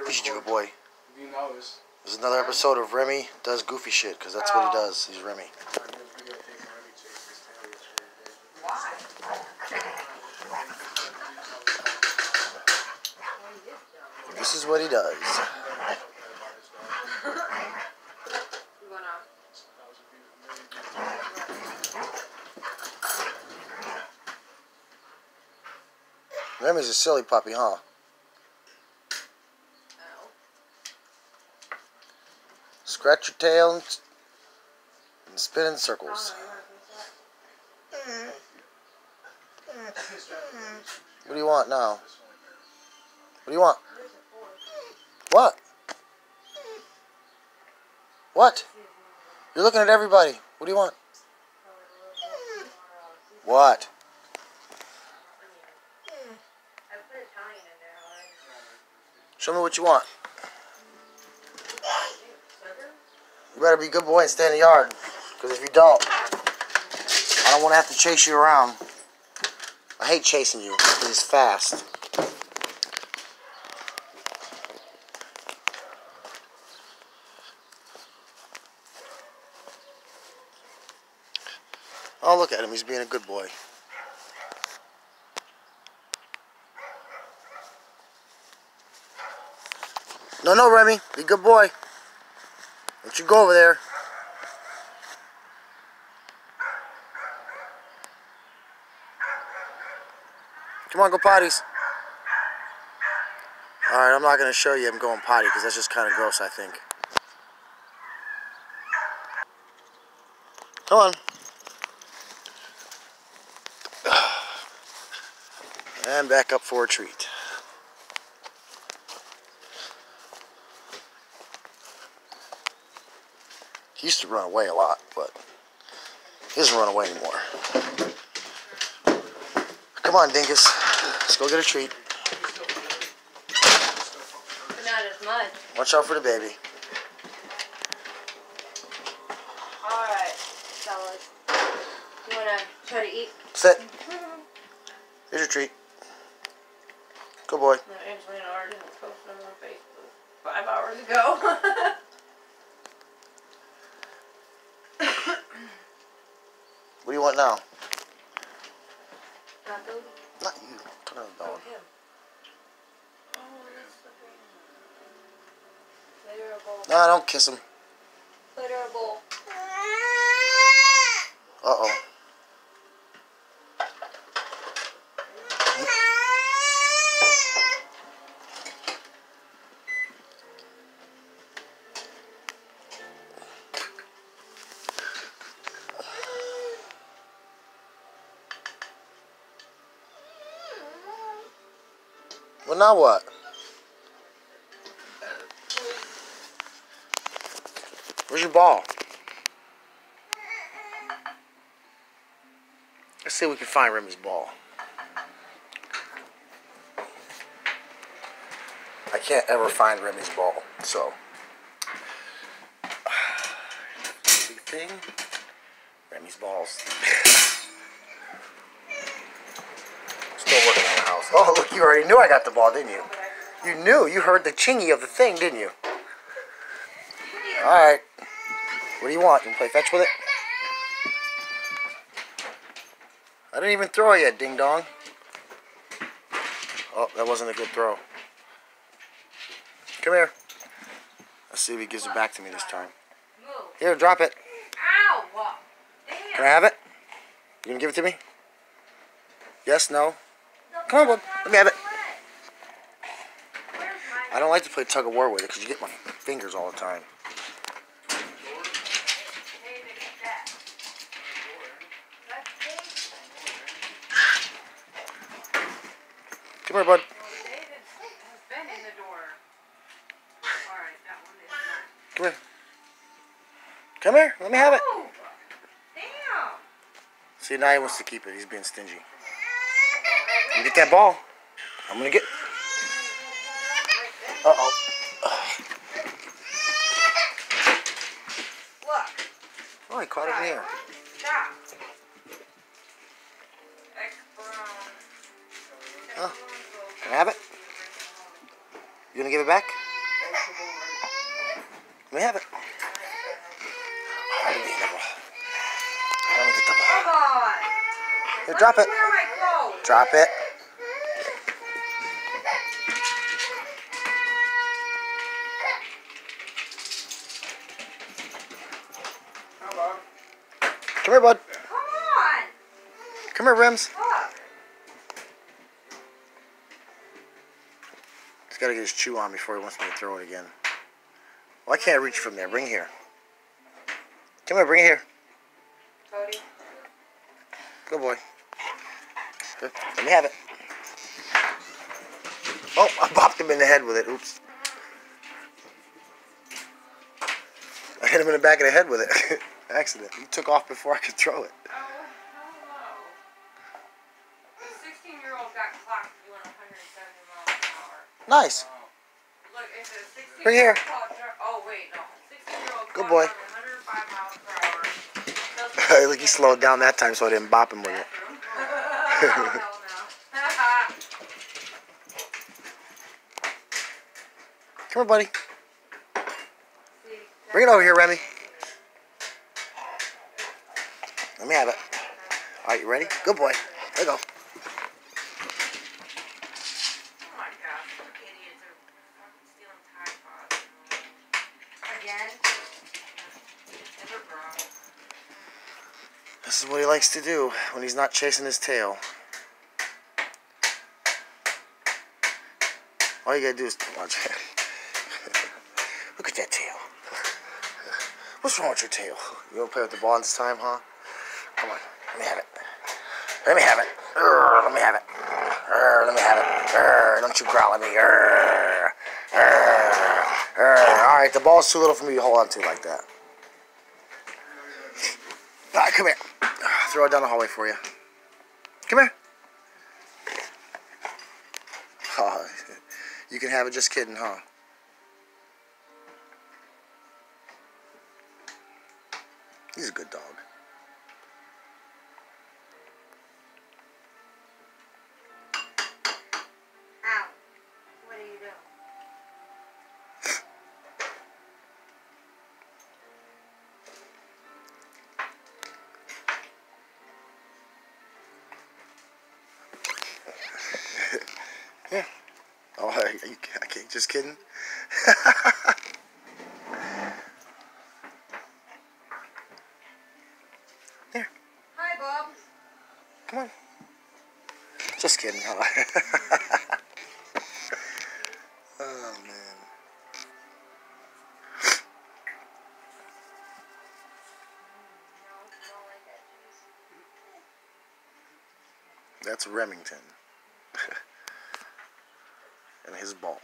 What you do, boy? If you notice. This is another episode of Remy Does Goofy Shit, because that's what he does. He's Remy. Why? This is what he does. Remy's a silly puppy, huh? Scratch your tail and spin in circles. What do you want now? What do you want? What? What? You're looking at everybody. What do you want? What? Show me what you want. You better be a good boy and stay in the yard. Because if you don't, I don't want to have to chase you around. I hate chasing you because he's fast. Oh, look at him. He's being a good boy. No, Remy. Be a good boy. Don't you go over there. Come on, go potties. Alright, I'm not going to show you him going potty because that's just kind of gross, I think. Come on. And back up for a treat. He used to run away a lot, but he doesn't run away anymore. Come on, Dingus. Let's go get a treat. But not as much. Watch out for the baby. Alright, fellas. You wanna try to eat? Sit. Here's your treat. Good boy. Angelina already posted on her Facebook 5 hours ago. What do you want now? Not those? Not you. Turn on the dog. Him. Oh, that's so pretty. Laterable. No, don't kiss him. Laterable. Uh-oh. Well, now what? Where's your ball? Let's see if we can find Remy's ball. I can't ever find Remy's ball, so. Big thing. Remy's balls. Still working on the house. Oh, look, you already knew I got the ball, didn't you? You knew. You heard the chingy of the thing, didn't you? Alright. What do you want? You can play fetch with it? I didn't even throw it yet, ding dong. Oh, that wasn't a good throw. Come here. Let's see if he gives it back to me this time. Here, drop it. Ow! Damn. Can I have it? You gonna give it to me? Yes, no? Come on, bud. Let me have it. I don't like to play tug of war with it because you get my fingers all the time. Come here, bud. Come here. Come here. Let me have it. Damn. See, now he wants to keep it. He's being stingy. You get that ball. I'm going to get... Uh-oh. Look. Oh, he caught it in here. Stop. Huh? Can I have it? You gonna give it back? Let me have it. Let me get the ball. Come on. Here, drop it. Wear my clothes. Drop it. Come here, bud. Come on. Come here, Rims. Look. He's got to get his chew on before he wants me to throw it again. Well, I can't reach from there. Bring it here. Come here, bring it here. Cody. Good boy. Good. Let me have it. Oh, I bopped him in the head with it. Oops. I hit him in the back of the head with it. Accident. He took off before I could throw it. Oh, hello. The 16-year-old got clocked doing 170 miles an hour. Nice. Look, it's a 16-year-old. Bring here. Oh, wait, no. 16-year-old. Good boy. 105 miles per hour. Like he slowed down that time so I didn't bop him with it. Oh, hell no. Come here, buddy. Bring it over here, Remy. Let me have it. All right, you ready? Good boy. There you go. Oh my gosh, idiots are fucking stealing Tide Pods. Again? Never grow. This is what he likes to do when he's not chasing his tail. All you gotta do is watch it. Look at that tail. What's wrong with your tail? You wanna play with the ball this time, huh? Come on, let me have it. Let me have it. Let me have it. Let me have it. Don't you growl at me. Alright, the ball's too little for me to hold on to like that. Alright, come here. Throw it down the hallway for you. Come here. Oh, you can have it, just kidding, huh? He's a good dog. Ow. What are you doing? Yeah. Oh, I can't, just kidding. There. Hi, Bob. Come on. Just kidding, huh? Oh, man. That's Remington. And his ball.